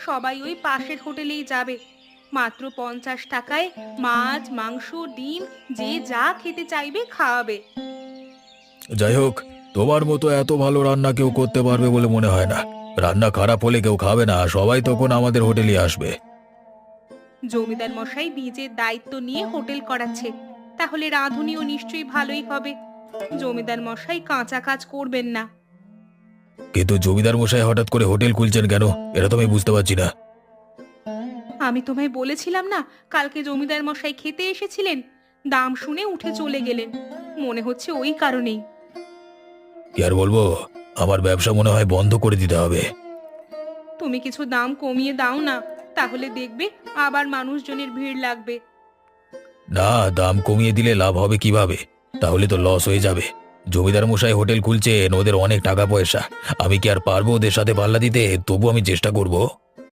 সবাই ওই পাশের হোটেলেই যাবে। মাত্র 50 টাকায় মাছ, মাংস, ডিম যে যা খেতে চাইবে খাওয়াবে। যাই হোক, তোমার মতো এত ভালো রান্না কেউ করতে পারবে বলে মনে হয় না। রান্না খারাপ হলে কেউ খাবে না, সবাই তখন আমাদের হোটেলে আসবে। জমিদার মশাই নিজের দায়িত্ব নিয়ে হোটেল করাচ্ছে, তাহলে রাঁধুনিও নিশ্চয়ই ভালোই হবে। জমিদার মশাই কাঁচা কাজ করবেন না। কিন্তু জমিদার মশাই হঠাৎ করে হোটেল খুলছেন কেন? এটা তো আমি বুঝতে পারছি না। আমি তোমায় বলেছিলাম না, কালকে জমিদার মশাই খেতে এসেছিলেন, দাম শুনে উঠে চলে গেলেন। মনে হচ্ছে ওই কারণেই। কি আর বলবো, আমার ব্যবসা মনে হয় বন্ধ করে দিতে হবে। তুমি কিছু দাম কমিয়ে দাও না, তাহলে দেখবে আবার মানুষজনের ভিড় লাগবে। না, দাম কমিয়ে দিলে লাভ হবে কিভাবে? তাহলে তো লস হয়ে যাবে। জমিদার মশাই হোটেল খুলছেন, ওদের অনেক টাকা পয়সা। আমি কি আর পারবো ওদের সাথে পাল্লা দিতে? তবু আমি চেষ্টা করব।